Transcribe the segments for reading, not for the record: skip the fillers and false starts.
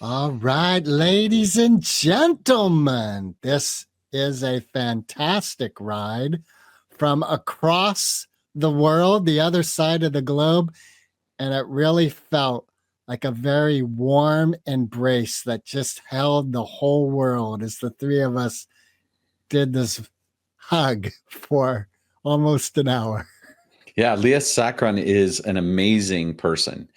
All right, ladies and gentlemen, this is a fantastic ride from across the world, the other side of the globe, and it really felt like a very warm embrace that just held the whole world as the three of us did this hug for almost an hour. Yeah, Lea Sakran is an amazing person.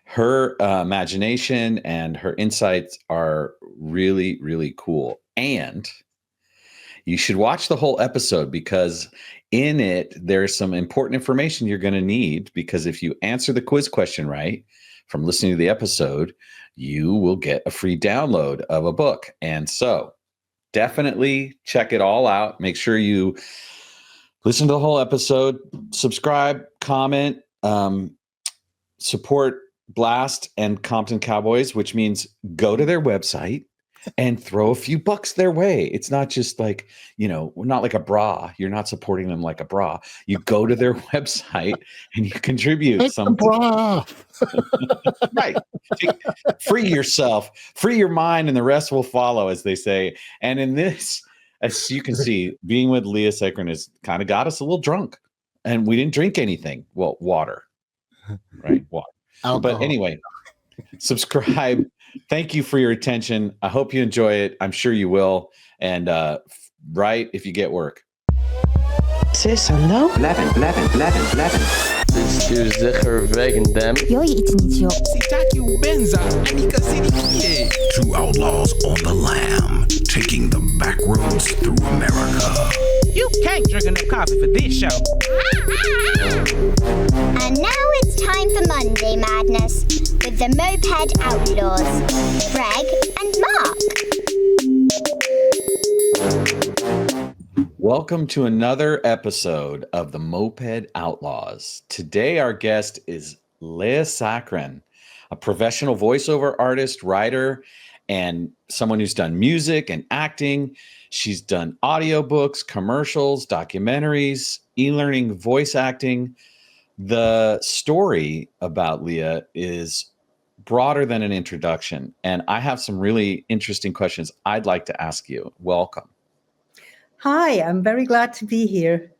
Her imagination and her insights are really, really cool. And you should watch the whole episode because in it, there's some important information you're going to need. Because if you answer the quiz question right from listening to the episode, you will get a free download of a book. And so definitely check it all out. Make sure you listen to the whole episode, subscribe, comment, support Blast and Compton Cowboys, which means go to their website and throw a few bucks their way. It's not just like, not like a bra. You're not supporting them like a bra. You go to their website and you contribute Take some bra. Right. Free yourself, free your mind, and the rest will follow, as they say. And in this, as you can see, being with Lea Sakran has kind of got us a little drunk. And we didn't drink anything. Well, water. Right? Water. Alcohol. But anyway, subscribe. Thank you for your attention. I hope you enjoy it. I'm sure you will. And write if you get work. Sis, hallo? Blijven. Dit is zeker wegen dem. Yo je iets niet, joh. Two outlaws on the lam, taking the back roads through America. You can't drink enough coffee for this show. And now it's time for Monday Madness with the Moped Outlaws, Greg and Marc. Welcome to another episode of the Moped Outlaws. Today our guest is Lea Sakran, a professional voiceover artist, writer, and someone who's done music and acting. She's done audiobooks, commercials, documentaries, e-learning, voice acting. The story about Lea is broader than an introduction, and I have some really interesting questions I'd like to ask you. Welcome. Hi, I'm very glad to be here.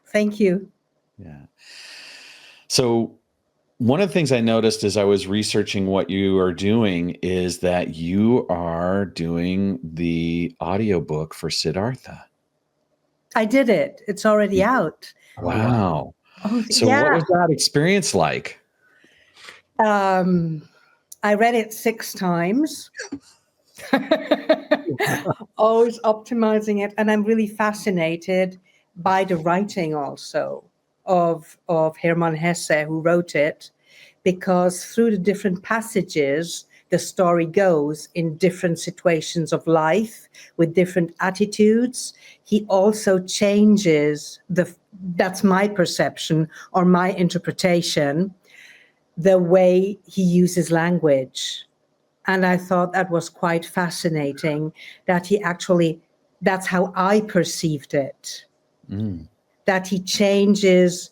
Thank you. Yeah. So one of the things I noticed as I was researching what you are doing is that you are doing the audiobook for Siddhartha. I did it. It's already out. Wow. Oh, so yeah. What was that experience like? I read it 6 times. Always optimizing it. And I'm really fascinated by the writing also of Hermann Hesse, who wrote it, because through the different passages, the story goes in different situations of life with different attitudes. He also changes that's my perception or my interpretation, the way he uses language. And I thought that was quite fascinating, that he actually, that's how I perceived it. That he changes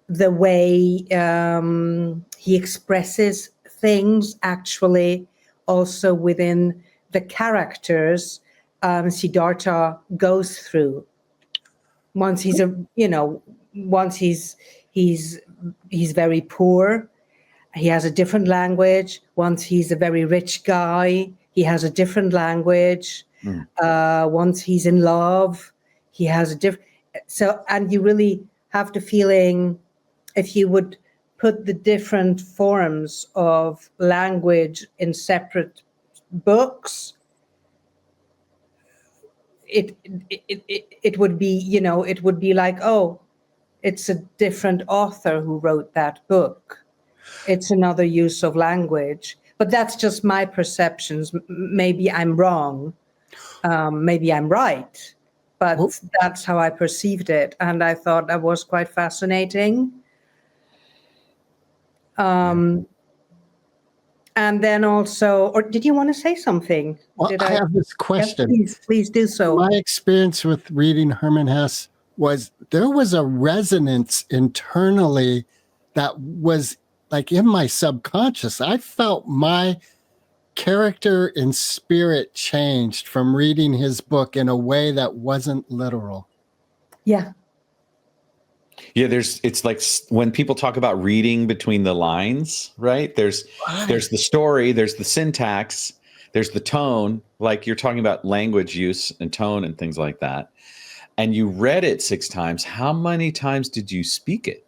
the way he expresses things actually also within the characters Siddhartha goes through. Once he's he's very poor, he has a different language. Once he's a very rich guy, he has a different language. Once he's in love, he has a different. So, and you really have the feeling, if you would put the different forms of language in separate books, it would be, it would be like, oh, it's a different author who wrote that book. It's another use of language. But that's just my perceptions. Maybe I'm wrong. Maybe I'm right. But that's how I perceived it. And I thought that was quite fascinating. And then also, or did you want to say something? Well, I have this question. Yes, please do so. My experience with reading Hermann Hesse was there was a resonance internally that was like in my subconscious. I felt my character in spirit changed from reading his book in a way that wasn't literal? Yeah. Yeah, it's like when people talk about reading between the lines, right? There's the story, there's the syntax, there's the tone, like you're talking about language use and tone and things like that. And you read it 6 times. How many times did you speak it?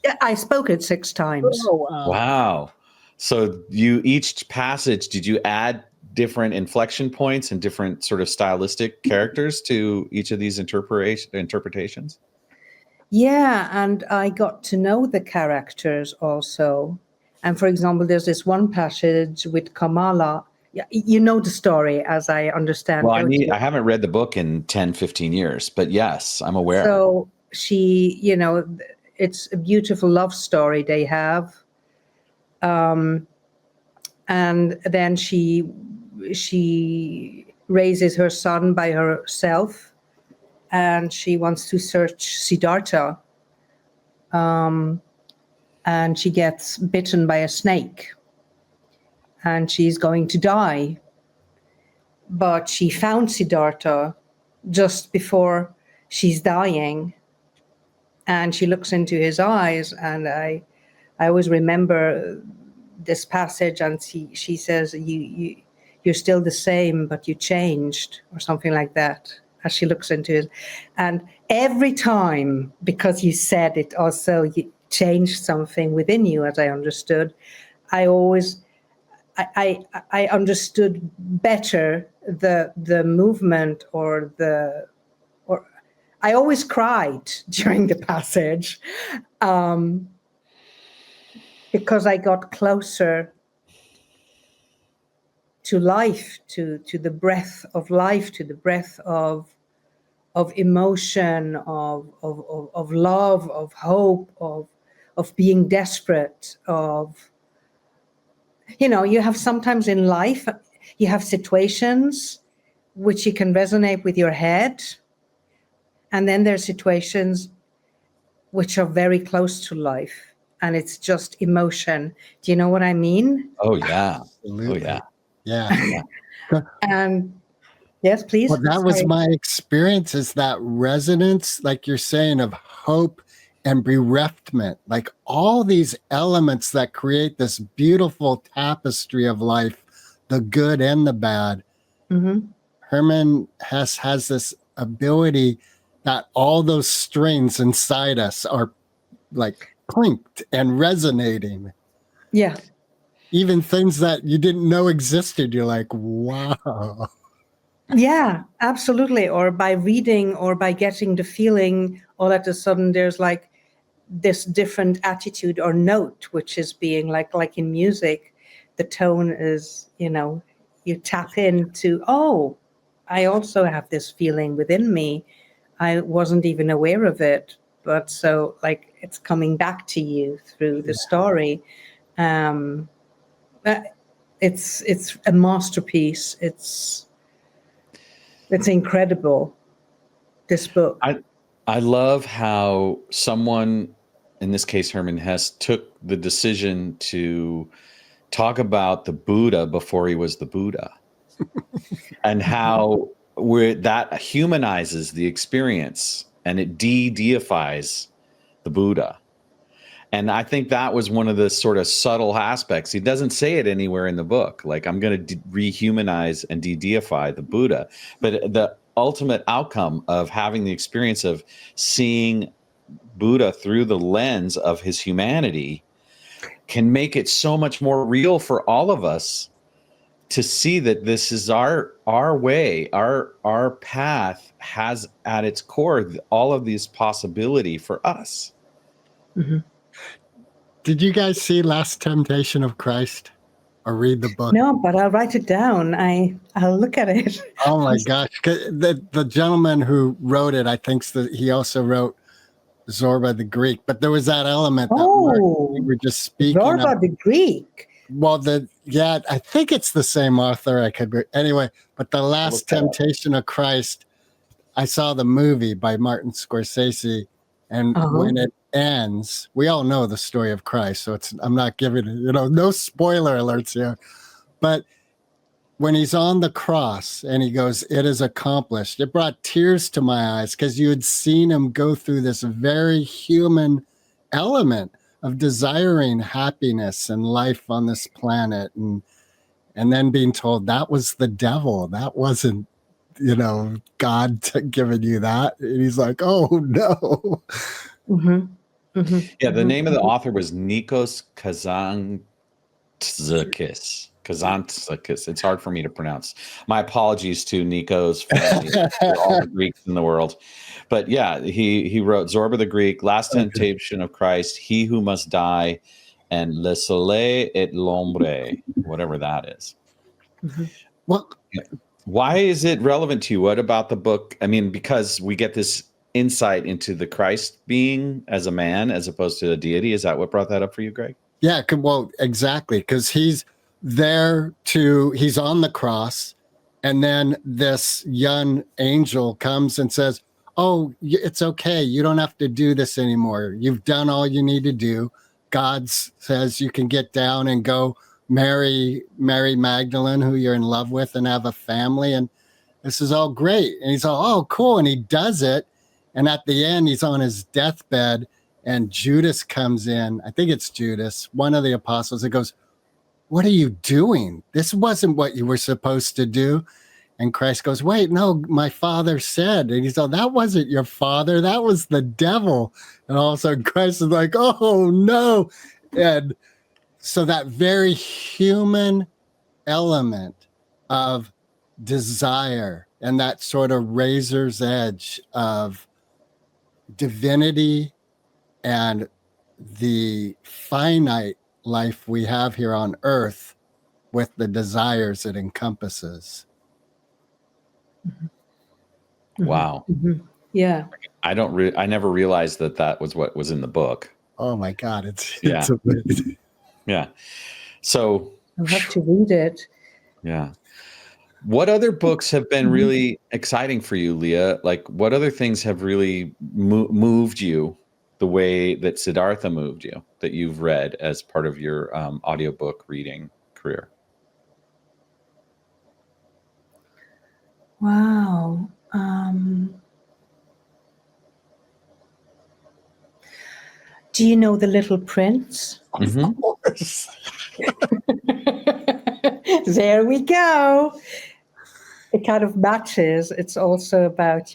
Yeah, I spoke it 6 times. Oh, wow. Wow. So each passage, did you add different inflection points and different sort of stylistic characters to each of these interpretations? Yeah, and I got to know the characters also. And for example, there's this one passage with Kamala. Yeah, you know the story, as I understand. Well, I haven't read the book in 10, 15 years, but yes, I'm aware. So she, it's a beautiful love story they have. And then she raises her son by herself, and she wants to search Siddhartha. And she gets bitten by a snake, and she's going to die. But she found Siddhartha just before she's dying, and she looks into his eyes, and I always remember this passage, and she says, you're still the same, but you changed, or something like that, as she looks into it. And every time, because you said it also, you changed something within you, as I understood, I understood better the movement, or I always cried during the passage, because I got closer to life, to the breath of life, to the breath of emotion, of love, of hope, of being desperate, you have sometimes in life, you have situations which you can resonate with your head. And then there are situations which are very close to life, and it's just emotion. Do you know what I mean? Oh, yeah. Absolutely. Oh, yeah. Yeah. And yes, please. Well, that was my experience, is that resonance, like you're saying, of hope and bereftment, like all these elements that create this beautiful tapestry of life, the good and the bad. Mm-hmm. Hermann Hesse has this ability that all those strings inside us are like clinked and resonating. Yeah. Even things that you didn't know existed, you're like, wow. Yeah, absolutely. Or by reading, or by getting the feeling, all of a sudden there's like this different attitude or note, which is being like in music, the tone is, you tap into, oh, I also have this feeling within me. I wasn't even aware of it, but so like it's coming back to you through the story. It's a masterpiece. It's incredible, this book. I love how someone, in this case Hermann Hesse, took the decision to talk about the Buddha before he was the Buddha, and how that humanizes the experience and it de-deifies the Buddha. And I think that was one of the sort of subtle aspects. He doesn't say it anywhere in the book, like I'm going to rehumanize and de-deify the Buddha. But the ultimate outcome of having the experience of seeing Buddha through the lens of his humanity can make it so much more real for all of us to see that this is our way, our path has at its core all of these possibility for us. Mm-hmm. Did you guys see Last Temptation of Christ or read the book? No, but I'll write it down. I'll look at it. Oh my gosh. The gentleman who wrote it, I think he also wrote Zorba the Greek, but there was that element that we were just speaking Zorba the Greek. Well, I think it's the same author. Anyway, but The Last Temptation of Christ, I saw the movie by Martin Scorsese, and when it ends, we all know the story of Christ, so I'm not giving no spoiler alerts here, But when he's on the cross and he goes, "It is accomplished," it brought tears to my eyes because you had seen him go through this very human element of desiring happiness and life on this planet, and then being told that was the devil. That wasn't, God giving you that. And he's like, "Oh no." Mm-hmm. Mm-hmm. Yeah, the name of the author was Nikos Kazantzakis. Kazantzakis. It's hard for me to pronounce. My apologies to Nikos for all the Greeks in the world. But yeah, he wrote Zorba the Greek, Last Temptation of Christ, He Who Must Die, and Le Soleil et l'Ombre, whatever that is. Mm-hmm. Well, why is it relevant to you? What about the book? I mean, because we get this insight into the Christ being as a man as opposed to a deity. Is that what brought that up for you, Greg? Yeah, well, exactly, because he's on the cross, and then this young angel comes and says, "Oh, it's okay. You don't have to do this anymore. You've done all you need to do." God says you can get down and go marry Mary Magdalene, who you're in love with, and have a family. And this is all great. And he's all, "Oh, cool." And he does it. And at the end, he's on his deathbed, and Judas comes in. I think it's Judas, one of the apostles, that goes, "What are you doing? This wasn't what you were supposed to do." And Christ goes, "Wait, no, my father said." And he's all, "That wasn't your father. That was the devil." And all of a sudden Christ is like, "Oh no." And so that very human element of desire and that sort of razor's edge of divinity and the finite life we have here on earth with the desires it encompasses. Mm-hmm. Wow. Mm-hmm. Yeah. I never realized that was what was in the book. Oh my God. It's amazing. Yeah. So I'll have to read it. Yeah. What other books have been really exciting for you, Lea? Like, what other things have really moved you the way that Siddhartha moved you, that you've read as part of your audiobook reading career? Wow. Do you know The Little Prince? Of course. There we go. It kind of matches. It's also about,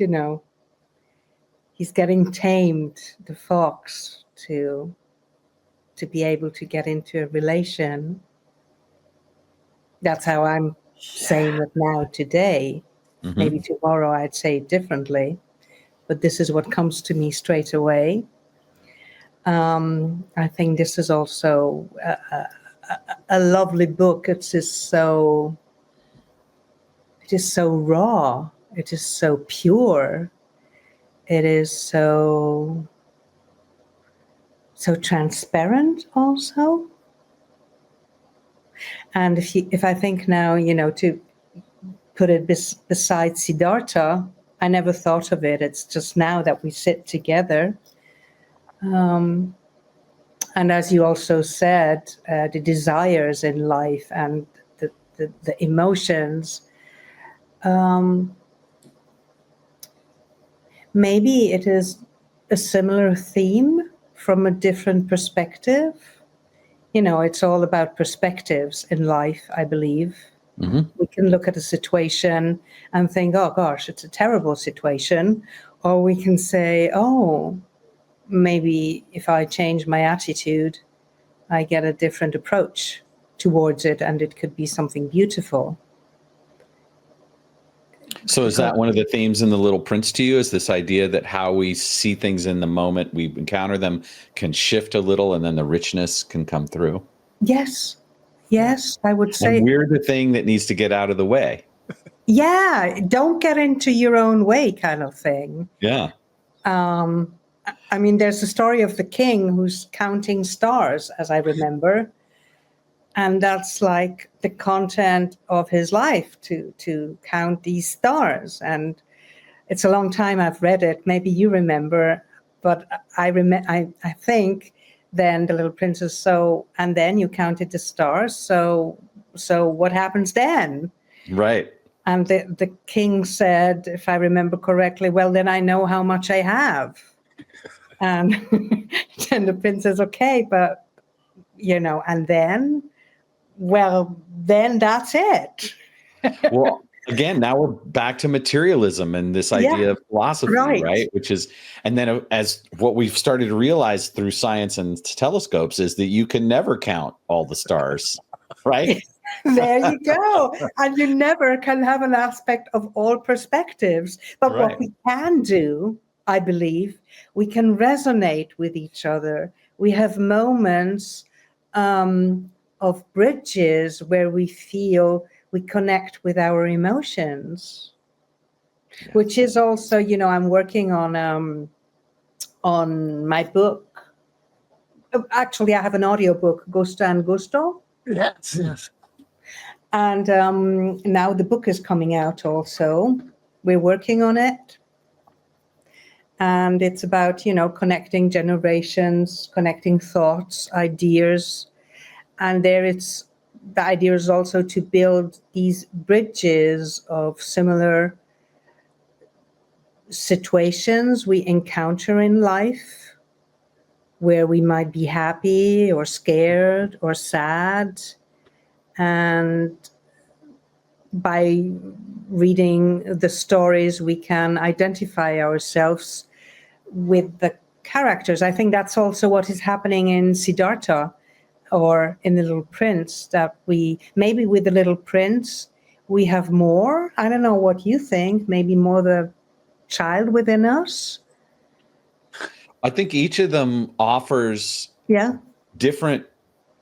he's getting tamed, the fox, to be able to get into a relation. That's how I'm saying it now today. Mm-hmm. Maybe tomorrow I'd say it differently, but this is what comes to me straight away. I think this is also a lovely book. It is so raw. It is so pure. It is so transparent also. And if I think now, to put it beside Siddhartha, I never thought of it. It's just now that we sit together. And as you also said, the desires in life and the emotions, maybe it is a similar theme from a different perspective. It's all about perspectives in life, I believe. Mm-hmm. We can look at a situation and think, oh gosh, it's a terrible situation. Or we can say, oh, maybe if I change my attitude, I get a different approach towards it, and it could be something beautiful. So is that one of the themes in The Little Prince to you? Is this idea that how we see things in the moment we encounter them can shift a little, and then the richness can come through? Yes, I would say. And we're the thing that needs to get out of the way. Yeah, don't get into your own way kind of thing. Yeah. I mean, there's the story of the king who's counting stars, as I remember. And that's like the content of his life, to count these stars. And it's a long time I've read it. Maybe you remember, but I think then The Little Princess, and then you counted the stars. So So what happens then? Right. And the king said, if I remember correctly, well, then I know how much I have. And then the prince says, okay, but, and then, well, then that's it. Well, again, now we're back to materialism and this idea of philosophy, right? Which is, and then as what we've started to realize through science and telescopes is that you can never count all the stars, right? There you go. And you never can have an aspect of all perspectives. But what we can do, I believe, we can resonate with each other. We have moments of bridges where we feel we connect with our emotions, which is also, I'm working on my book. Actually, I have an audiobook, Gusta Gusto. Yes. And now the book is coming out also. We're working on it. And it's about, connecting generations, connecting thoughts, ideas. And the idea is also to build these bridges of similar situations we encounter in life, where we might be happy or scared or sad. And by reading the stories, we can identify ourselves with the characters. I think that's also what is happening in Siddhartha or in The Little Prince, that maybe with The Little Prince, we have more. I don't know what you think, maybe more the child within us. I think each of them offers different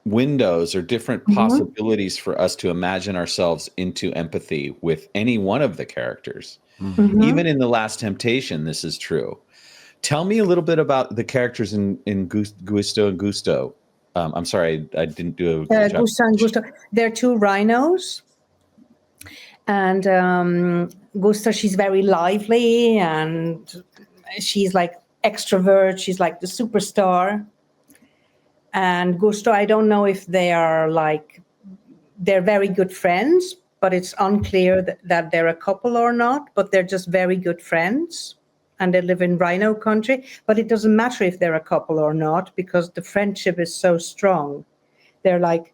windows or different possibilities for us to imagine ourselves into empathy with any one of the characters. Even in The Last Temptation, this is true. Tell me a little bit about the characters in Gusta Gusto. I'm sorry, I didn't do a good job. Gusta and Gusto. They're two rhinos. And Gusta, she's very lively and she's like extrovert. She's like the superstar. And Gusto, I don't know if they're very good friends, but it's unclear that they're a couple or not, but they're just very good friends. And they live in rhino country, but it doesn't matter if they're a couple or not, because the friendship is so strong. They're like,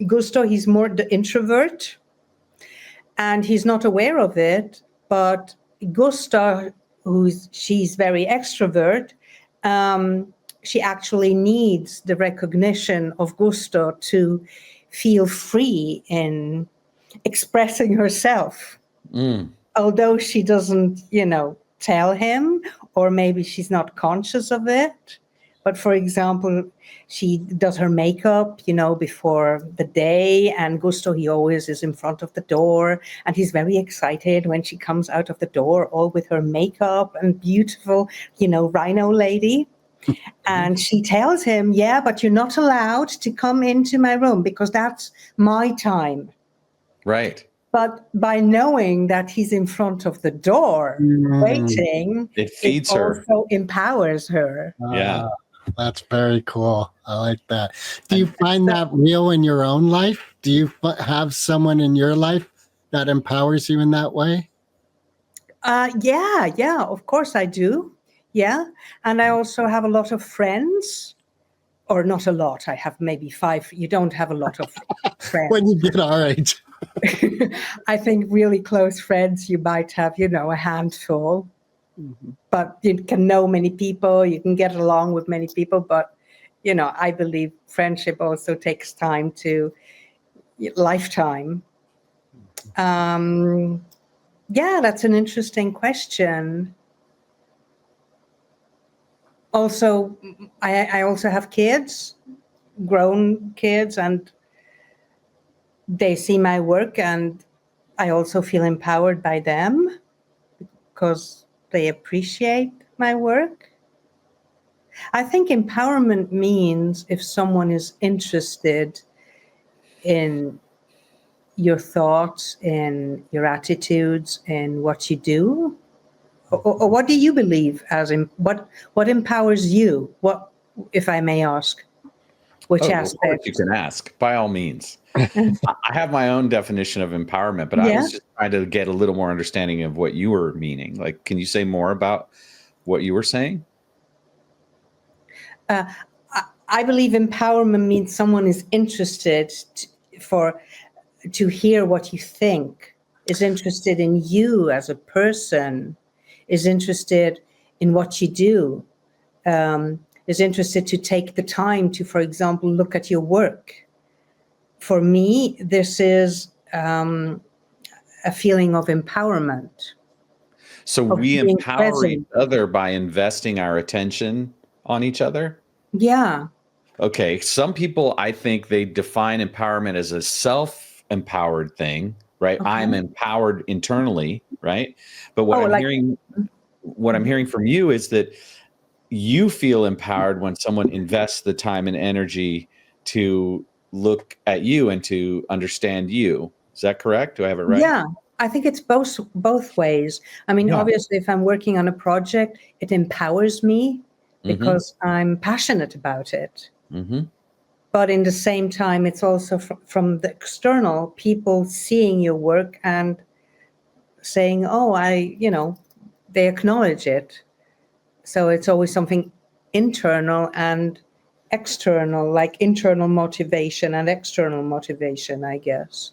Gusto, he's more the introvert, and he's not aware of it, but Gusta, she's very extrovert, she actually needs the recognition of Gusto to feel free in expressing herself. Although she doesn't, tell him, or maybe she's not conscious of it. But for example, she does her makeup, before the day, and Gusto, he always is in front of the door, and he's very excited when she comes out of the door, all with her makeup and beautiful, rhino lady. And she tells him, yeah, but you're not allowed to come into my room because that's my time. Right. But by knowing that he's in front of the door waiting, it feeds her. Also empowers her. Yeah. That's very cool. I like that. Do you find that real in your own life? Do you have someone in your life that empowers you in that way? Yeah, of course I do. Yeah. And I also have a lot of friends. Or not a lot. I have maybe 5. You don't have a lot of friends. When you get our age. I think really close friends, you might have, a handful. But you can know many people. You can get along with many people. But, I believe friendship also takes time lifetime. Yeah, that's an interesting question. Also, I also have kids, grown kids, and they see my work, and I also feel empowered by them because they appreciate my work. I think empowerment means if someone is interested in your thoughts, in your attitudes, in what you do. Or what do you believe what empowers you? What, if I may ask, which aspect? You can ask, by all means. I have my own definition of empowerment, but I was just trying to get a little more understanding of what you were meaning. Like, can you say more about what you were saying? I believe empowerment means someone is interested to hear what you think, is interested in you as a person, is interested in what you do, is interested to take the time to, for example, look at your work. For me, this is a feeling of empowerment. So we empower each other by investing our attention on each other? Yeah. Okay. Some people, I think they define empowerment as a self-empowered thing, right? Okay. I'm empowered internally, right? But what I'm hearing from you is that you feel empowered when someone invests the time and energy to look at you and to understand you. Is that correct? Do I have it right? Yeah, I think it's both ways. I mean, obviously, if I'm working on a project, it empowers me because I'm passionate about it. But in the same time, it's also from the external, people seeing your work and saying, oh, they acknowledge it. So it's always something internal and external, like internal motivation and external motivation, I guess.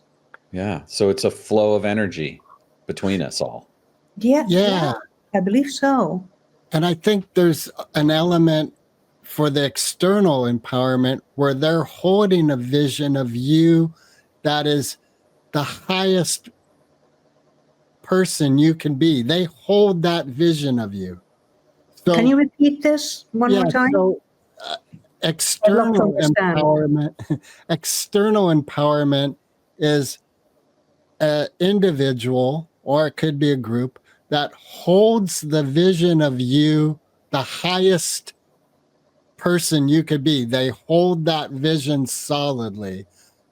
Yeah. So it's a flow of energy between us all. Yeah, I believe so. And I think there's an element for the external empowerment where they're holding a vision of you that is the highest person you can be. They hold that vision of you. So, can you repeat this one more time? So, external empowerment is an individual, or it could be a group, that holds the vision of you, the highest person you could be. They hold that vision solidly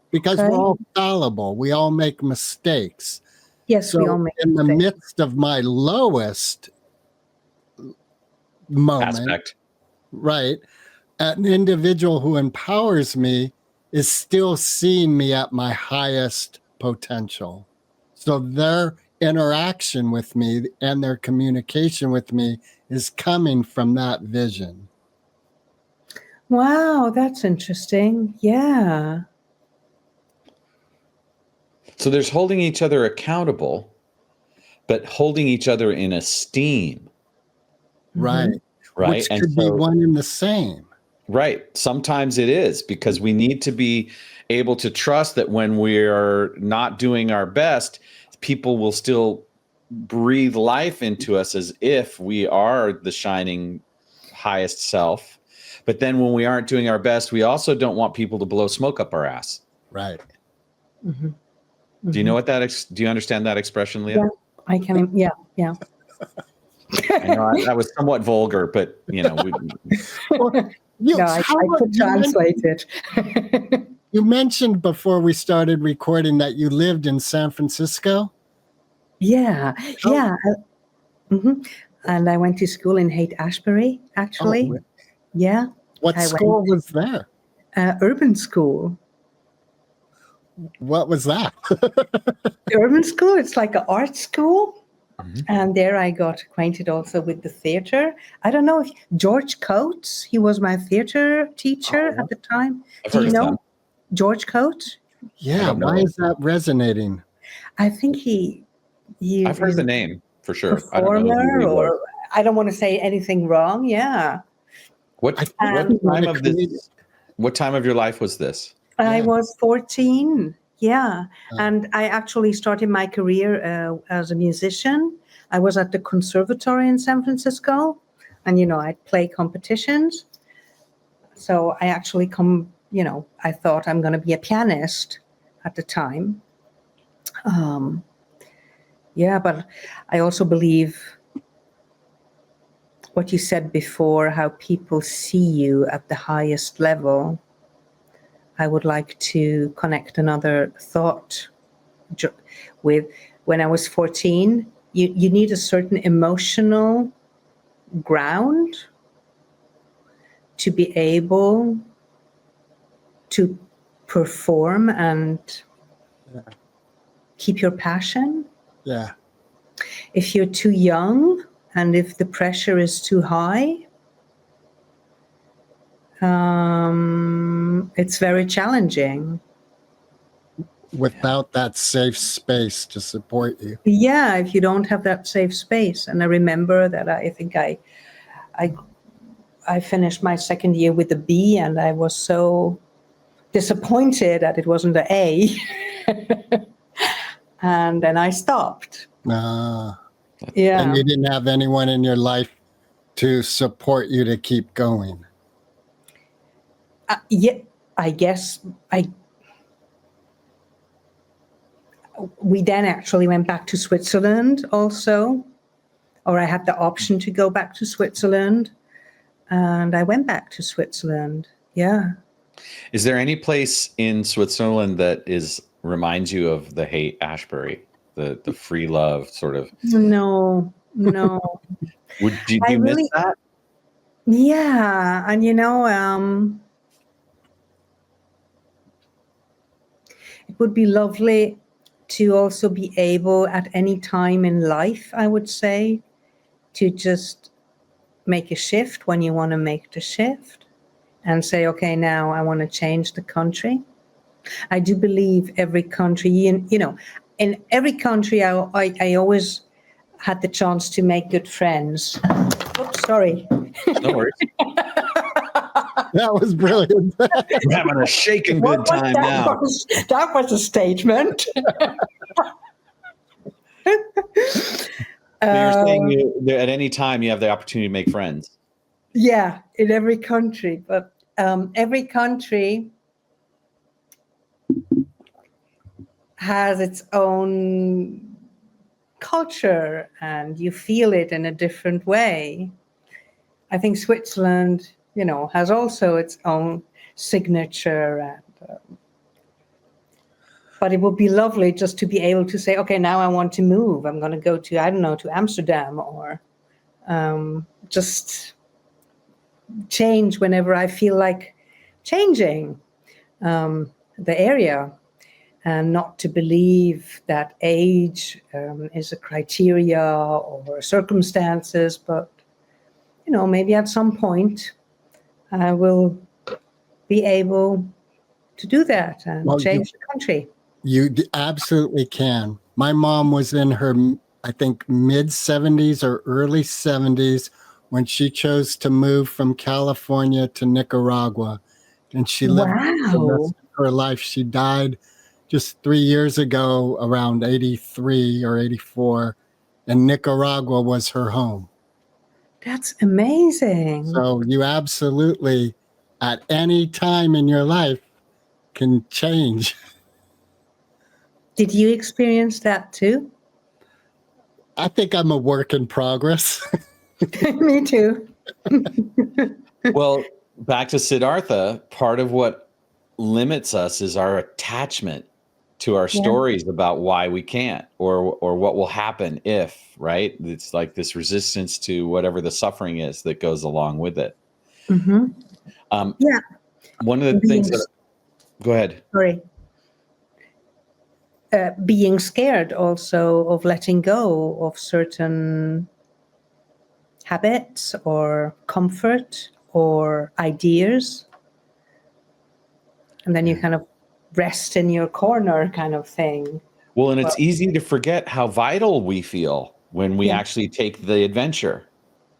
because we're all fallible. We all make mistakes. Yes, we all make mistakes. In the midst of my lowest moment, right, an individual who empowers me is still seeing me at my highest potential. So their interaction with me and their communication with me is coming from that vision. Wow, that's interesting. Yeah. So there's holding each other accountable, but holding each other in esteem. Right. Right. Which could be one and the same. Right. Sometimes it is, because we need to be able to trust that when we're not doing our best, people will still breathe life into us as if we are the shining highest self. But then when we aren't doing our best, we also don't want people to blow smoke up our ass. Right. Do you know what do you understand that expression, Lea? Yeah, I can. Yeah. I know that was somewhat vulgar, but I could translate it. You mentioned before we started recording that you lived in San Francisco. Yeah. And I went to school in Haight-Ashbury, actually. Yeah. What school was there? Urban school. What was that? Urban school, it's like an art school. And there I got acquainted also with the theater. I don't know if George Coates, he was my theater teacher at the time. Do you know George Coates? Yeah, why is that resonating? I think I've heard the name for sure. Performer, I don't want to say anything wrong. Yeah. What time of your life was this? I was 14. Yeah. And I actually started my career as a musician. I was at the conservatory in San Francisco, and, I'd play competitions. So I actually I thought I'm going to be a pianist at the time. But I also believe what you said before, how people see you at the highest level. I would like to connect another thought with when I was 14, you need a certain emotional ground to be able to perform and keep your passion. Yeah. If you're too young and if the pressure is too high, it's very challenging. Without that safe space to support you. Yeah, if you don't have that safe space. And I remember that I think I finished my second year with a B, and I was so disappointed that it wasn't an A. And then I stopped. Yeah. Yeah. And you didn't have anyone in your life to support you to keep going. Yeah, I guess we then actually went back to Switzerland also, or I had the option to go back to Switzerland, and I went back to Switzerland. Yeah. Is there any place in Switzerland that reminds you of the Haight Ashbury, the free love sort of? No. Do you miss that? Yeah, and it would be lovely to also be able at any time in life, I would say, to just make a shift when you want to make the shift and say, okay, now I want to change the country. I do believe every country, in every country, I always had the chance to make good friends. Oops, sorry. No worries. That was brilliant. We're having a shaking good time now. That was a statement. You're saying at any time you have the opportunity to make friends. Yeah, in every country. But every country has its own culture, and you feel it in a different way. I think Switzerland, has also its own signature, and but it would be lovely just to be able to say, okay, now I want to move. I'm going to go to, I don't know, to Amsterdam, or just change whenever I feel like changing the area, and not to believe that age is a criteria or circumstances, but maybe at some point I will be able to do that and change the country. You absolutely can. My mom was in her, I think, mid-70s or early 70s when she chose to move from California to Nicaragua. And she lived the rest of her life. She died just 3 years ago, around 83 or 84, and Nicaragua was her home. That's amazing. So you absolutely, at any time in your life, can change. Did you experience that too? I think I'm a work in progress. Me too. Well, back to Siddhartha, part of what limits us is our attachment to our stories about why we can't, or what will happen if, right? It's like this resistance to whatever the suffering is that goes along with it. Mm-hmm. One of the things that, go ahead. Sorry. Being scared also of letting go of certain habits or comfort or ideas. And then you kind of rest in your corner kind of thing. Well, and it's easy to forget how vital we feel when we actually take the adventure.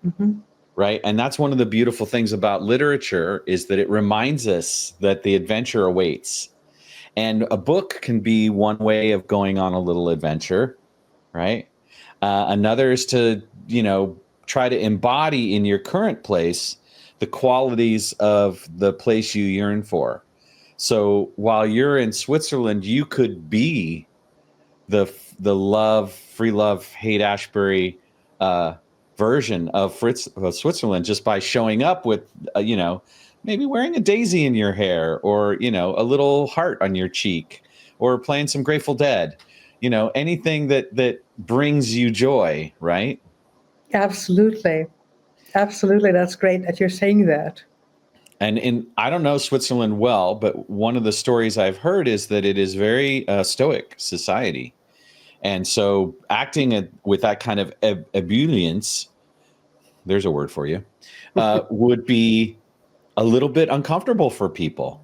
Mm-hmm. Right. And that's one of the beautiful things about literature, is that it reminds us that the adventure awaits. And a book can be one way of going on a little adventure. Right. Another is to, try to embody in your current place the qualities of the place you yearn for. So while you're in Switzerland, you could be the free love, Haight Ashbury version of Switzerland, just by showing up with, maybe wearing a daisy in your hair, or, a little heart on your cheek, or playing some Grateful Dead, anything that brings you joy, right? Absolutely. Absolutely. That's great that you're saying that. And I don't know Switzerland well, but one of the stories I've heard is that it is very stoic society. And so acting with that kind of ebullience, there's a word for you, would be a little bit uncomfortable for people.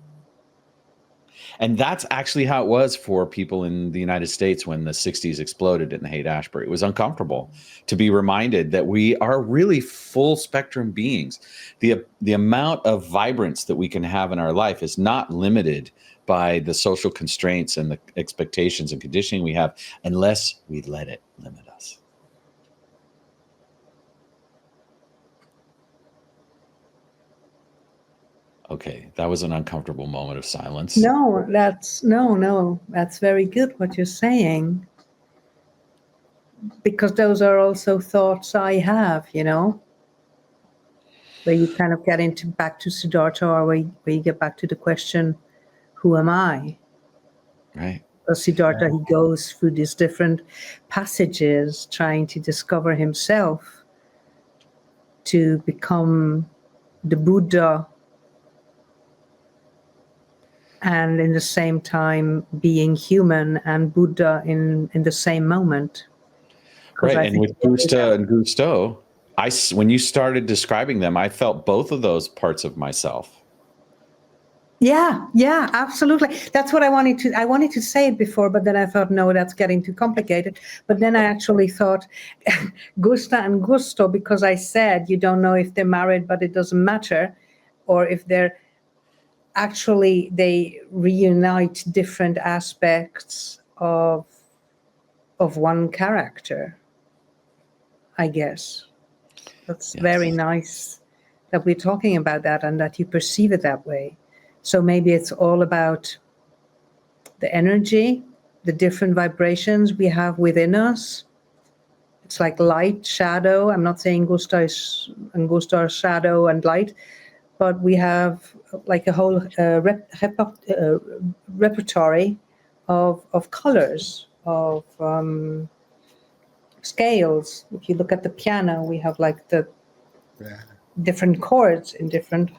And that's actually how it was for people in the United States when the 60s exploded in the Haight-Ashbury. It was uncomfortable to be reminded that we are really full spectrum beings. The amount of vibrance that we can have in our life is not limited by the social constraints and the expectations and conditioning we have, unless we let it limit us. Okay, that was an uncomfortable moment of silence. No, that's very good what you're saying. Because those are also thoughts I have, where you kind of get back to Siddhartha, or where you get back to the question, who am I? Right. Because Siddhartha, he goes through these different passages trying to discover himself to become the Buddha, and in the same time being human and Buddha in the same moment. Right, and with Gusta and Gusto, when you started describing them, I felt both of those parts of myself. Yeah, absolutely. That's what I wanted to say it before, but then I thought, no, that's getting too complicated. But then I actually thought Gusta and Gusto, because I said you don't know if they're married, but it doesn't matter, or if they're actually, they reunite different aspects of one character, I guess. That's very nice that we're talking about that and that you perceive it that way. So maybe it's all about the energy, the different vibrations we have within us. It's like light, shadow. I'm not saying Gusta are shadow and light, but we have like a whole repertory of colors, of scales. If you look at the piano, we have like the different chords in different,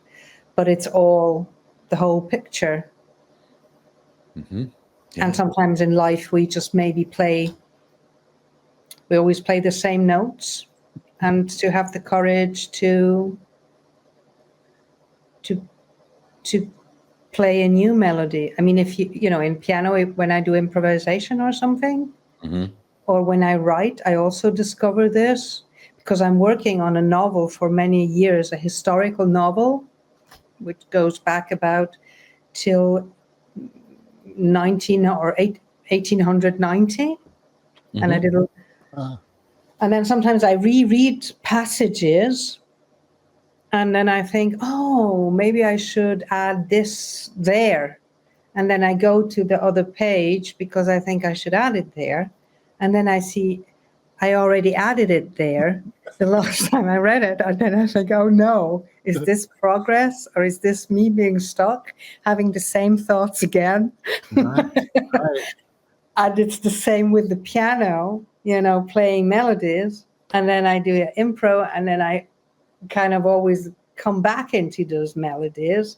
but it's all the whole picture. Mm-hmm. Yeah. And sometimes in life we just maybe we always play the same notes, and to have the courage to play a new melody. I mean, if in piano, when I do improvisation or something, or when I write, I also discover this, because I'm working on a novel for many years, a historical novel, which goes back about till 1890. And I did and then sometimes I reread passages, and then I think, oh, maybe I should add this there. And then I go to the other page because I think I should add it there. And then I see I already added it there the last time I read it. And then I think, oh no, is this progress, or is this me being stuck, having the same thoughts again? Right. And it's the same with the piano, playing melodies. And then I do an improv, and then I kind of always come back into those melodies.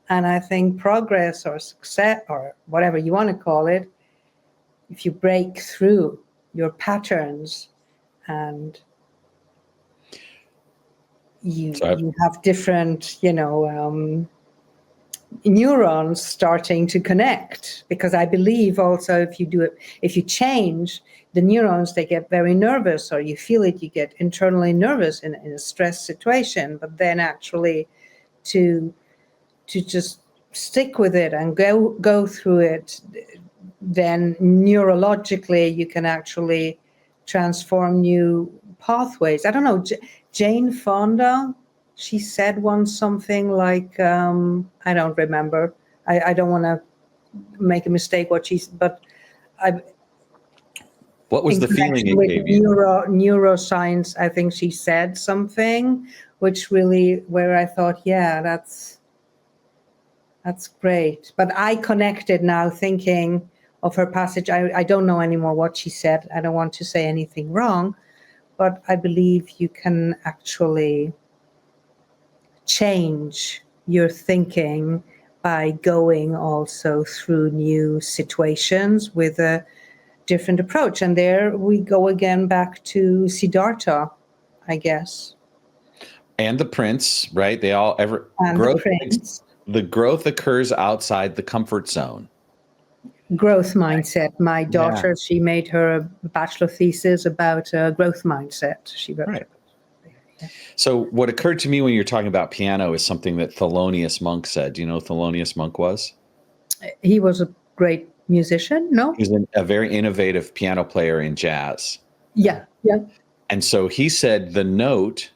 And I think progress or success, or whatever you want to call it, if you break through your patterns and you have different, neurons starting to connect. Because I believe also if you change, the neurons, they get very nervous, or you feel it, you get internally nervous in a stress situation. But then actually to just stick with it and go through it, then neurologically you can actually transform new pathways. I don't know, Jane Fonda, she said once something like, I don't remember. I don't want to make a mistake what was the feeling it gave you? Neuroscience, I think she said something, which really, where I thought, yeah, that's great. But I connected now thinking of her passage. I don't know anymore what she said. I don't want to say anything wrong, but I believe you can actually change your thinking by going also through new situations with a different approach. And there we go again back to Siddhartha, I guess. And the prince, right? They all ever And growth. the prince. The growth occurs outside the comfort zone. Growth mindset. My daughter, she made her bachelor thesis about growth mindset. She wrote it. So what occurred to me when you're talking about piano is something that Thelonious Monk said. Do you know who Thelonious Monk was? He was a great musician, no? He was a very innovative piano player in jazz. Yeah, yeah. And so he said the note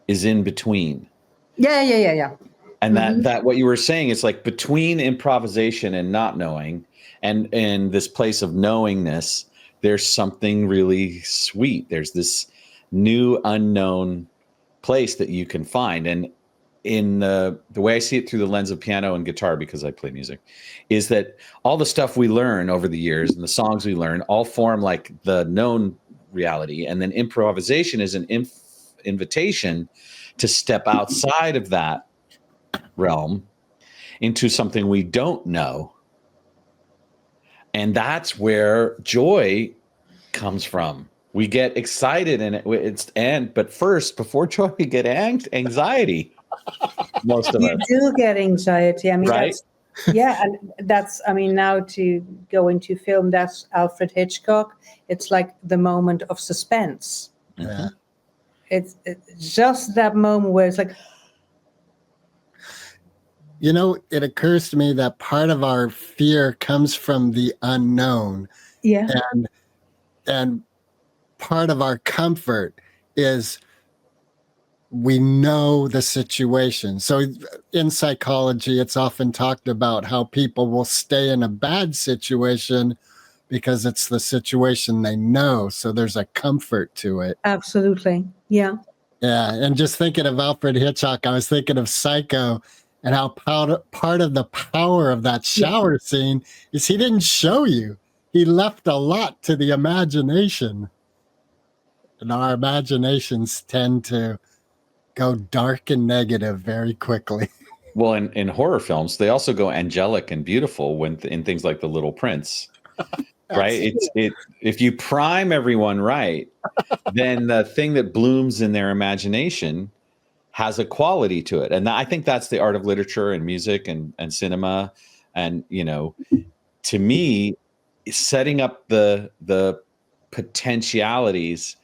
is in between. Yeah. And that what you were saying is like between improvisation and not knowing, and in this place of knowingness, there's something really sweet. There's this new unknown place that you can find. And in the way I see it through the lens of piano and guitar, because I play music, is that all the stuff we learn over the years and the songs we learn all form like the known reality. And then improvisation is an invitation to step outside of that realm into something we don't know. And that's where joy comes from. We get excited but first, before joy, we get anxiety. Most of us. You do get anxiety. I mean, right? Now to go into film, that's Alfred Hitchcock. It's like the moment of suspense. Yeah. It's just that moment where it's like, you know, it occurs to me that part of our fear comes from the unknown. Yeah. And part of our comfort is we know the situation. So in psychology, it's often talked about how people will stay in a bad situation because it's the situation they know. So there's a comfort to it. Absolutely. Yeah. Yeah. And just thinking of Alfred Hitchcock, I was thinking of Psycho and how part of the power of that shower scene is he didn't show you. He left a lot to the imagination. And our imaginations tend to go dark and negative very quickly. Well, in horror films, they also go angelic and beautiful in things like The Little Prince. Right? If you prime everyone right, then the thing that blooms in their imagination has a quality to it. And I think that's the art of literature and music and cinema. And, you know, to me, setting up the potentialities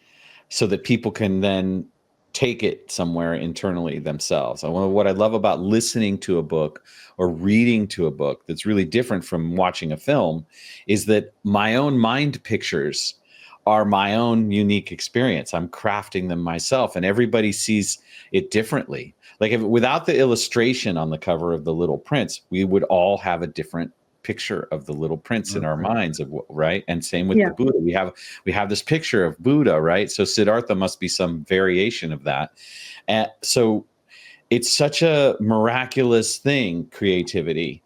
so that people can then take it somewhere internally themselves. What I love about listening to a book or reading to a book that's really different from watching a film is that my own mind pictures are my own unique experience. I'm crafting them myself, and everybody sees it differently. Like without the illustration on the cover of The Little Prince, we would all have a different picture of the Little Prince in our minds, right? And same with the Buddha. We have this picture of Buddha, right? So Siddhartha must be some variation of that. And so it's such a miraculous thing, creativity,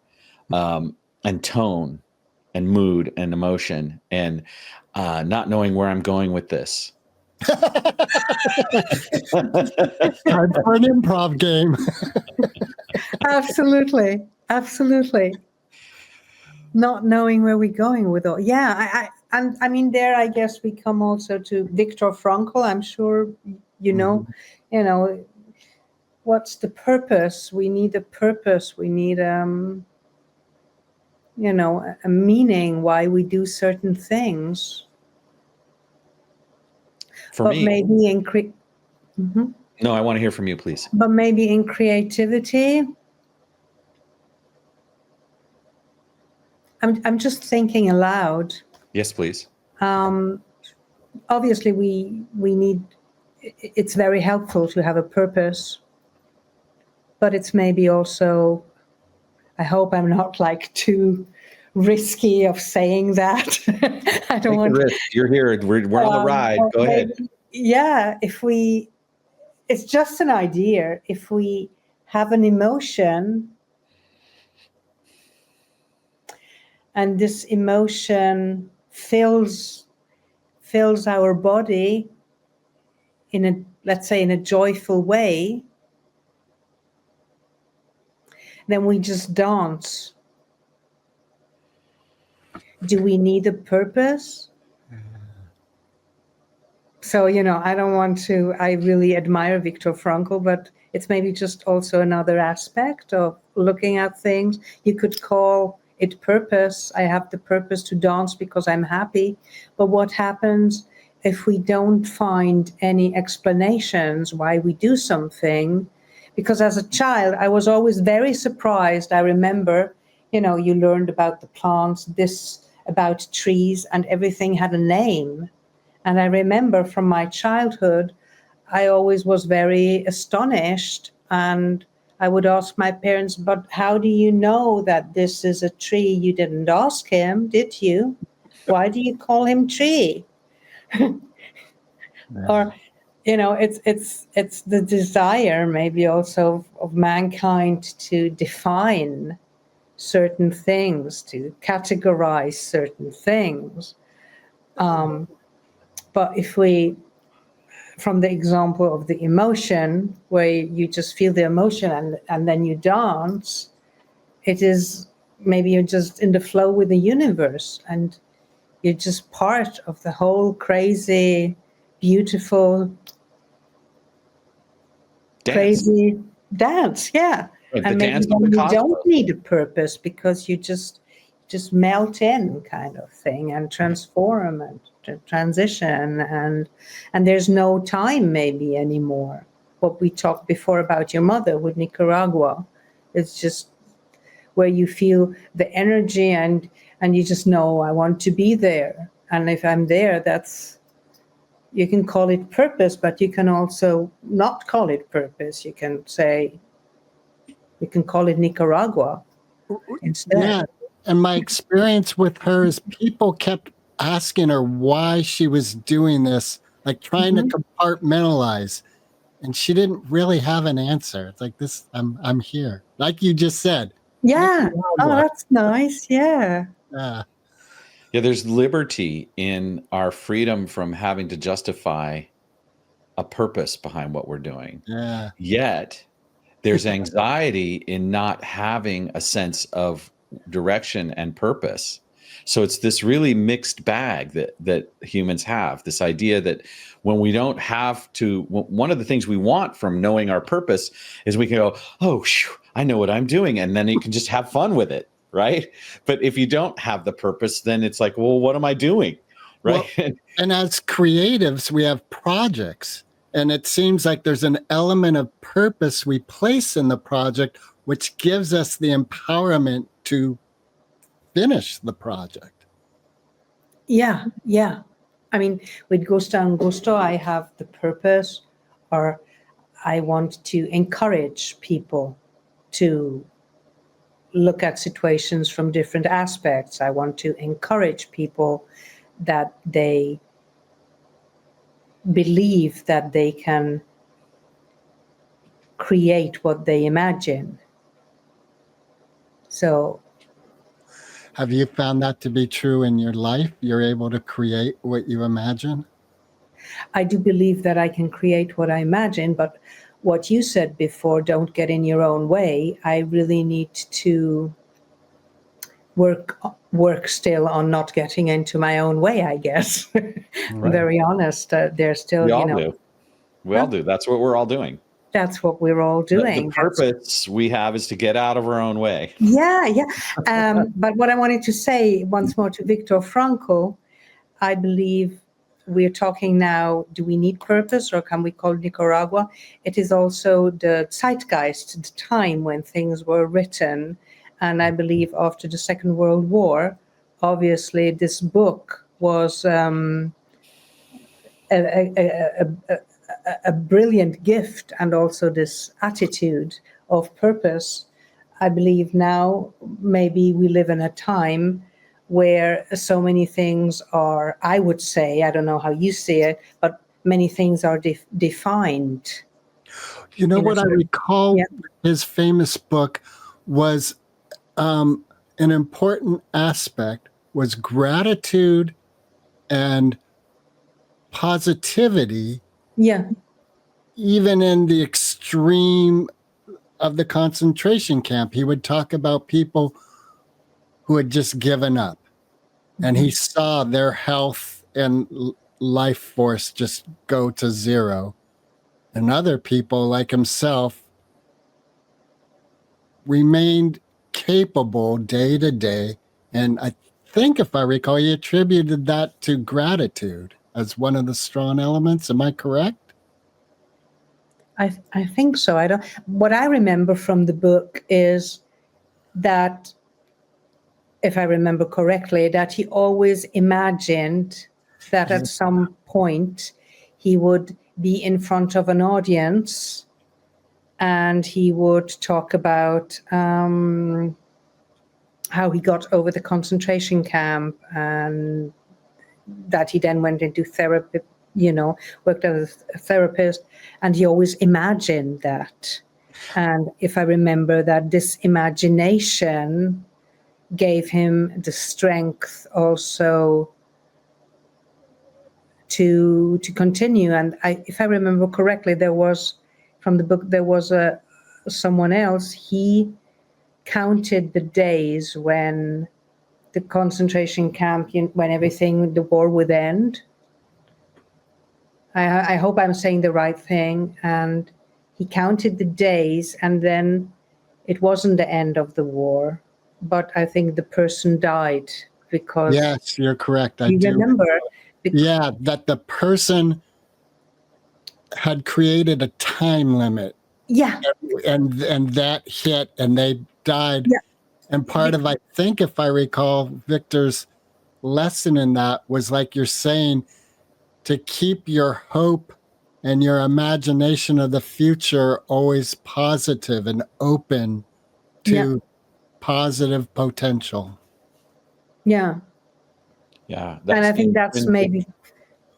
and tone and mood and emotion, and not knowing where I'm going with this. Time for an improv game. Absolutely. Not knowing where we're going with all. Yeah, I mean, there, I guess we come also to Viktor Frankl. I'm sure you know, what's the purpose? We need a purpose. We need, a meaning why we do certain things. For me, maybe no, I want to hear from you, please. But maybe in creativity, I'm just thinking aloud. Yes, please. Obviously, we need. It's very helpful to have a purpose, but it's maybe also. I hope I'm not like too risky of saying that. I don't want. You're here. We're on the ride. Go ahead. Yeah, it's just an idea. If we have an emotion, and this emotion fills our body in a, let's say, in a joyful way, then we just dance. Do we need a purpose? So, I don't want to, I really admire Viktor Frankl, but it's maybe just also another aspect of looking at things. You could call it purpose. I have the purpose to dance because I'm happy. But what happens if we don't find any explanations why we do something? Because as a child, I was always very surprised. I remember, you learned about the plants, about trees, and everything had a name. And I remember from my childhood, I always was very astonished. And I would ask my parents, but how do you know that this is a tree? You didn't ask him, did you? Why do you call him tree? Or, it's the desire maybe also of mankind to define certain things, to categorize certain things. But if we, from the example of the emotion, where you just feel the emotion and then you dance, it is maybe you're just in the flow with the universe and you're just part of the whole crazy, beautiful, crazy dance. Yeah. And maybe then you don't need a purpose because you just melt in kind of thing and transform and transition and there's no time maybe anymore. What we talked before about your mother with Nicaragua, it's just where you feel the energy and you just know I want to be there. And if I'm there, you can call it purpose, but you can also not call it purpose. You can call it Nicaragua instead. Yeah. And my experience with her is people kept asking her why she was doing this, like trying to compartmentalize. And she didn't really have an answer. It's like this, I'm here. Like you just said. Yeah. Oh, that's nice. Yeah. Yeah. Yeah, there's liberty in our freedom from having to justify a purpose behind what we're doing. Yeah. Yet there's anxiety in not having a sense of direction and purpose. So it's this really mixed bag that humans have, this idea that when we don't have to, one of the things we want from knowing our purpose is we can go, oh, I know what I'm doing. And then you can just have fun with it. Right. But if you don't have the purpose, then it's like, well, what am I doing? Right. Well, and as creatives, we have projects. And it seems like there's an element of purpose we place in the project, which gives us the empowerment to finish the project. Yeah, yeah. I mean, with Gusta Gusto, I have the purpose, or I want to encourage people to look at situations from different aspects. I want to encourage people that they believe that they can create what they imagine. So, have you found that to be true in your life? You're able to create what you imagine? I do believe that I can create what I imagine, but what you said before, don't get in your own way, I really need to work still on not getting into my own way, I guess. Right. I'm very honest. There's still, we all do. We all do. That's what we're all doing. That's what we're all doing. The purpose we have is to get out of our own way. Yeah, yeah. But what I wanted to say once more to Viktor Frankl, I believe we're talking now, do we need purpose or can we call Nicaragua? It is also the zeitgeist, the time when things were written. And I believe after the Second World War, obviously this book was a brilliant gift, and also this attitude of purpose. I believe now maybe we live in a time where so many things are, I would say, I don't know how you see it, but many things are defined. You know what I recall, his famous book was an important aspect was gratitude and positivity. Yeah. Even in the extreme of the concentration camp. He would talk about people who had just given up, and he saw their health and life force just go to zero. And other people like himself remained capable day to day. And I think, if I recall, he attributed that to gratitude as one of the strong elements. Am I correct? I think so. What I remember from the book is that, if I remember correctly, that he always imagined that at some point he would be in front of an audience and he would talk about how he got over the concentration camp, and that he then went into therapy, worked as a therapist, and he always imagined that. And if I remember, that this imagination gave him the strength also to continue. And if I remember correctly, there was, from the book, there was someone else. He counted the days when the concentration camp, when everything, the war would end. I hope I'm saying the right thing. And he counted the days, and then it wasn't the end of the war, but I think the person died because... Yes, you're correct. I do remember. Yeah, that the person had created a time limit. Yeah. And that hit, and they died. Yeah. And part of, I think, if I recall, Victor's lesson in that was, like you're saying, to keep your hope and your imagination of the future always positive and open to positive potential. Yeah. Yeah. And I think that's maybe...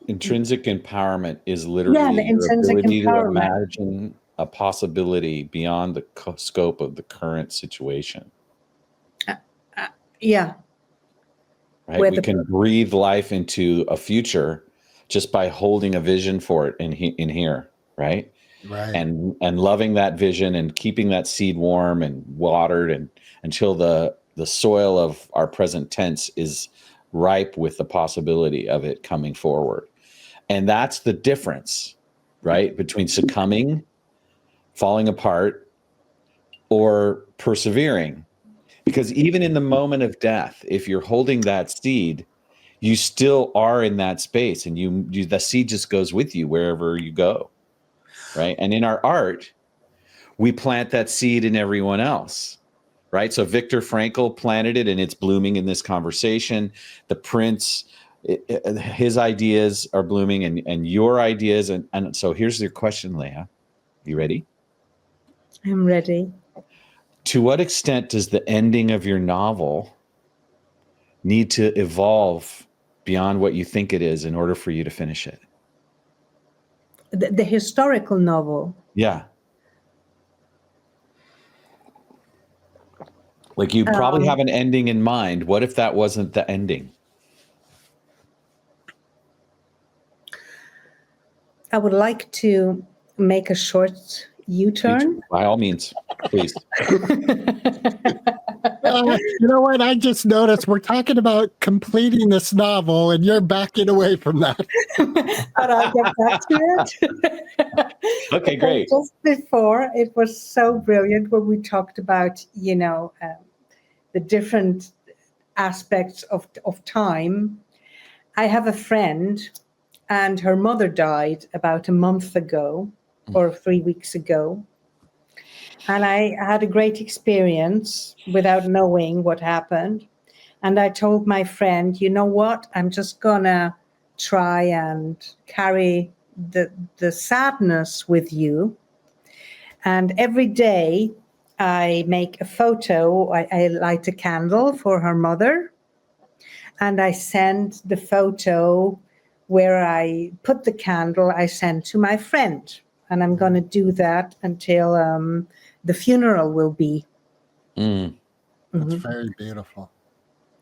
Intrinsic empowerment is literally the your intrinsic ability to empowerment. imagine a possibility beyond the scope of the current situation. Yeah. Right? We can breathe life into a future just by holding a vision for it in here, right? Right. And loving that vision and keeping that seed warm and watered and until the soil of our present tense is ripe with the possibility of it coming forward. And that's the difference, right? Between succumbing, falling apart, or persevering. Because even in the moment of death, if you're holding that seed, you still are in that space, and you the seed just goes with you wherever you go, right? And in our art, we plant that seed in everyone else, right? So Viktor Frankl planted it, and it's blooming in this conversation. The Prince, his ideas are blooming, and your ideas. And so here's your question, Lea. You ready? I'm ready. To what extent does the ending of your novel need to evolve beyond what you think it is in order for you to finish it? The historical novel. Yeah. Like, you probably have an ending in mind. What if that wasn't the ending? I would like to make a short U-turn. By all means, please. You know what? I just noticed we're talking about completing this novel, and you're backing away from that. But I'll get back to it. Okay, great. Just before, it was so brilliant when we talked about, the different aspects of time. I have a friend, and her mother died about a month ago or 3 weeks ago. And I had a great experience without knowing what happened. And I told my friend, you know what? I'm just gonna try and carry the sadness with you. And every day I make a photo. I light a candle for her mother. And I send the photo where I put the candle, I send to my friend. And I'm going to do that until the funeral will be. That's very beautiful.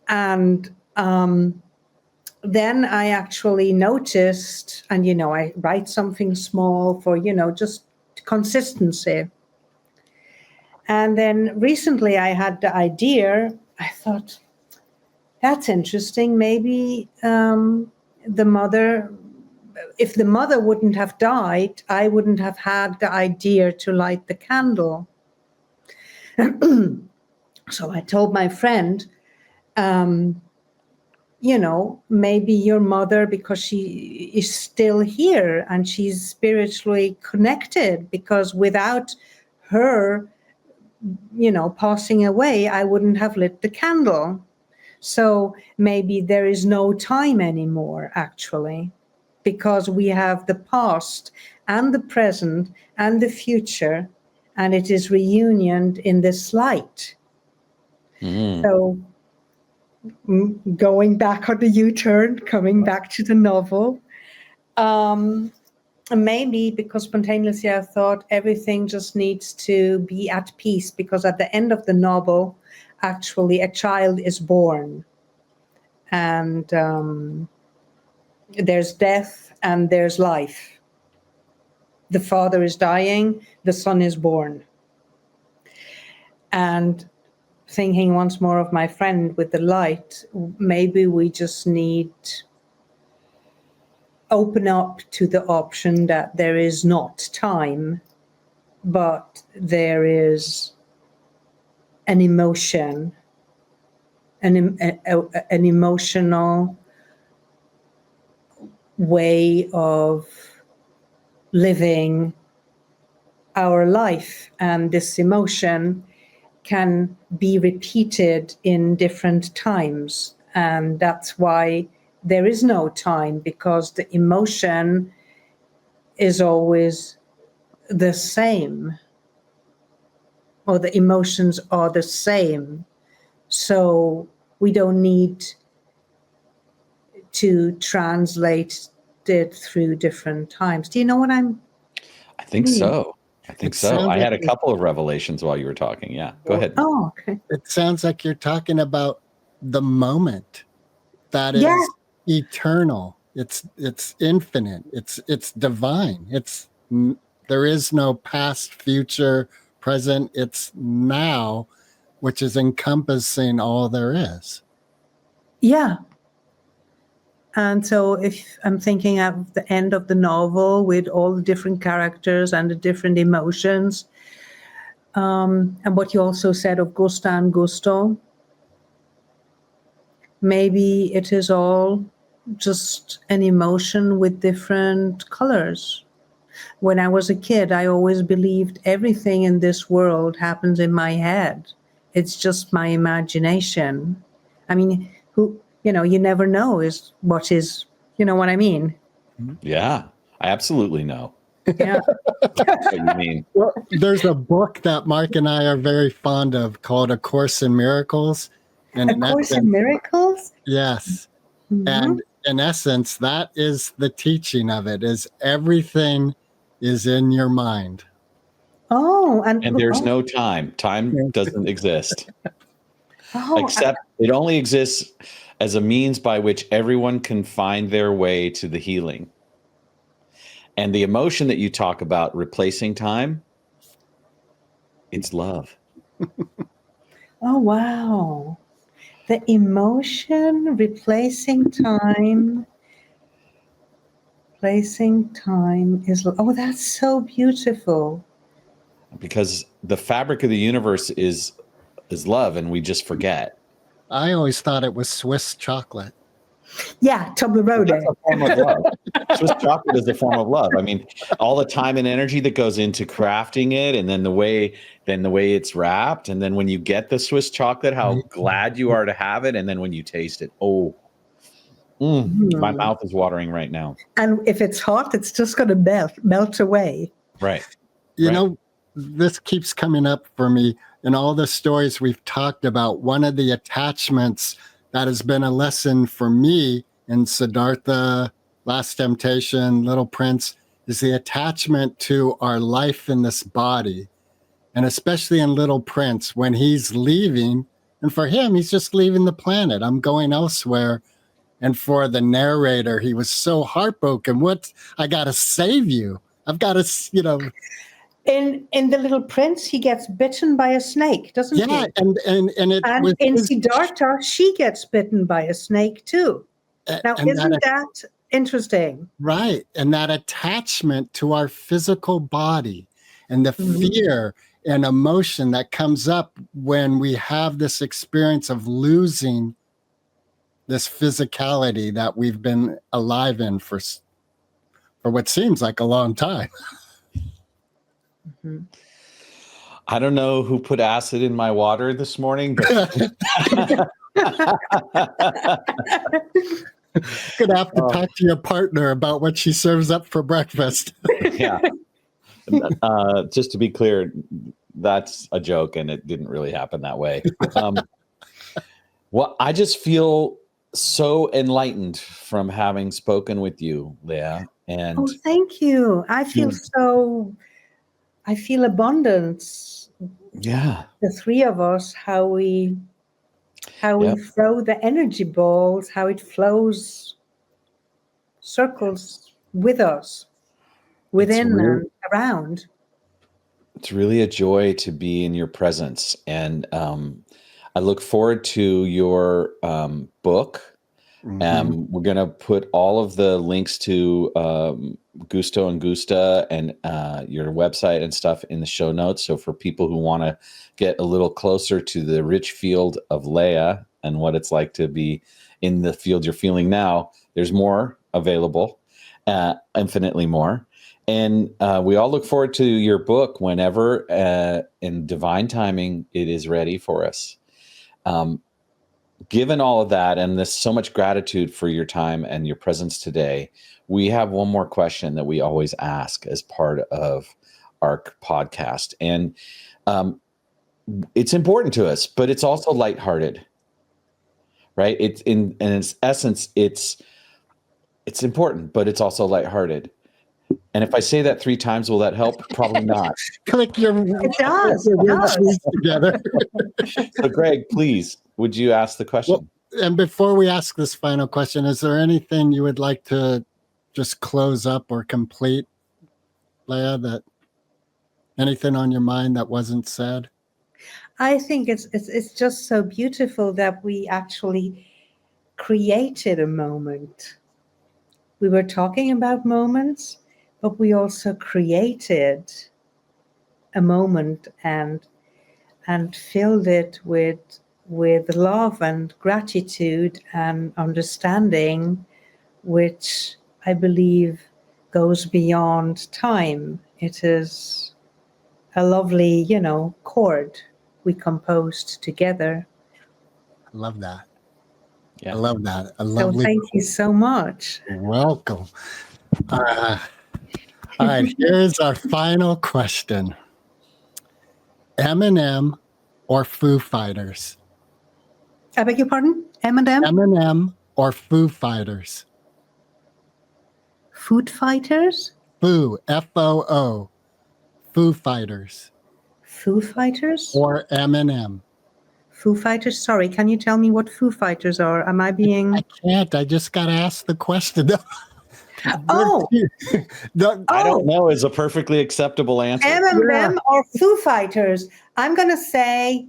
And then I actually noticed, and, I write something small for, just consistency. And then recently I had the idea, I thought, that's interesting. Maybe the mother, if the mother wouldn't have died, I wouldn't have had the idea to light the candle. So I told my friend, maybe your mother, because she is still here and she's spiritually connected, because without her, passing away, I wouldn't have lit the candle. So maybe there is no time anymore, actually, because we have the past and the present and the future, and it is reunioned in this light. So going back on the U-turn, coming back to the novel, maybe because spontaneously I thought everything just needs to be at peace, because at the end of the novel, actually a child is born, and there's death and there's life. The father is dying, the son is born. And thinking once more of my friend with the light, maybe we just need open up to the option that there is not time, but there is an emotion, an emotional way of living our life, and this emotion can be repeated in different times, and that's why there is no time, because the emotion is always the same, or the emotions are the same. So we don't need to translate it through different times. Do you know what I think mean? so. I think so. I had a couple of revelations while you were talking. Yeah, go ahead. Oh, okay. It sounds like you're talking about the moment that is eternal. It's infinite. It's divine. There is no past, future, present. It's now, which is encompassing all there is. Yeah. And so if I'm thinking of the end of the novel with all the different characters and the different emotions, and what you also said of Gusta and Gusto, maybe it is all just an emotion with different colors. When I was a kid, I always believed everything in this world happens in my head. It's just my imagination. I mean, you never know what you know what I mean? Yeah, I absolutely know. Yeah. What you mean. Well, there's a book that Mark and I are very fond of called A Course in Miracles. And A Course in Miracles? Yes. Mm-hmm. And in essence, that is the teaching of it, is everything is in your mind. Oh, and there's no time. Time doesn't exist. Except it only exists as a means by which everyone can find their way to the healing. And the emotion that you talk about replacing time, it's love. Oh, wow. The emotion replacing time. Replacing time is, oh, that's so beautiful. Because the fabric of the universe is love, and we just forget. I always thought it was Swiss chocolate. Yeah, Toblerone. That's a form of love. Swiss chocolate is a form of love. I mean, all the time and energy that goes into crafting it, and then the way it's wrapped, and then when you get the Swiss chocolate, how glad you are to have it, and then when you taste it, my mouth is watering right now. And if it's hot, it's just going to melt away. Right. You know, this keeps coming up for me in all the stories we've talked about. One of the attachments that has been a lesson for me in Siddhartha, Last Temptation, Little Prince, is the attachment to our life in this body. And especially in Little Prince, when he's leaving, and for him, he's just leaving the planet. I'm going elsewhere. And for the narrator, he was so heartbroken. I got to save you. I've got to, In The Little Prince, he gets bitten by a snake, doesn't he? Yeah, and it And was in Siddhartha, she gets bitten by a snake too. Now, isn't that interesting? right? And that attachment to our physical body and the fear and emotion that comes up when we have this experience of losing this physicality that we've been alive in for what seems like a long time. I don't know who put acid in my water this morning, but Gonna have to talk to your partner about what she serves up for breakfast. yeah. Just to be clear, that's a joke, and it didn't really happen that way. Well, I just feel so enlightened from having spoken with you, Lea. And thank you. I feel abundance. Yeah. The three of us, how we throw the energy balls, how it flows circles with us, within and around. It's really a joy to be in your presence. And I look forward to your book. We're going to put all of the links to Gusto and Gusta and your website and stuff in the show notes. So for people who want to get a little closer to the rich field of Lea and what it's like to be in the field you're feeling now, there's more available, infinitely more. And we all look forward to your book whenever in divine timing it is ready for us. Given all of that, and there's so much gratitude for your time and your presence today, we have one more question that we always ask as part of our podcast. And it's important to us, but it's also lighthearted, right? It's in its essence, it's important, but it's also lighthearted. And if I say that 3 times, will that help? Probably not. Click your It does. together. So, Greg, please, would you ask the question? Well, and before we ask this final question, is there anything you would like to just close up or complete, Lea? That anything on your mind that wasn't said? I think it's just so beautiful that we actually created a moment. We were talking about moments, but we also created a moment and filled it with love and gratitude and understanding, which I believe goes beyond time. It is a lovely, chord we composed together. I love that. Yeah. I love that. So thank you so much. Welcome. All right, here's our final question. Eminem or Foo Fighters? I beg your pardon? Eminem? Eminem or Foo Fighters? Food Fighters? Foo, F-O-O. Foo Fighters. Foo Fighters? Or Eminem? Foo Fighters? Sorry, can you tell me what Foo Fighters are? Am I being... I can't. I just got to ask the question. Oh! I don't know is a perfectly acceptable answer. Eminem or Foo Fighters? I'm going to say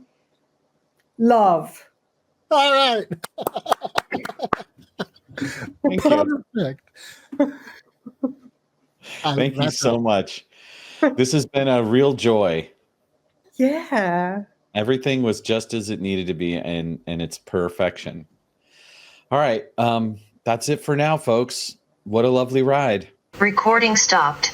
love. All right. Thank you. Perfect. Thank you so much. This has been a real joy. Yeah. Everything was just as it needed to be in its perfection. All right. That's it for now, folks. What a lovely ride. Recording stopped.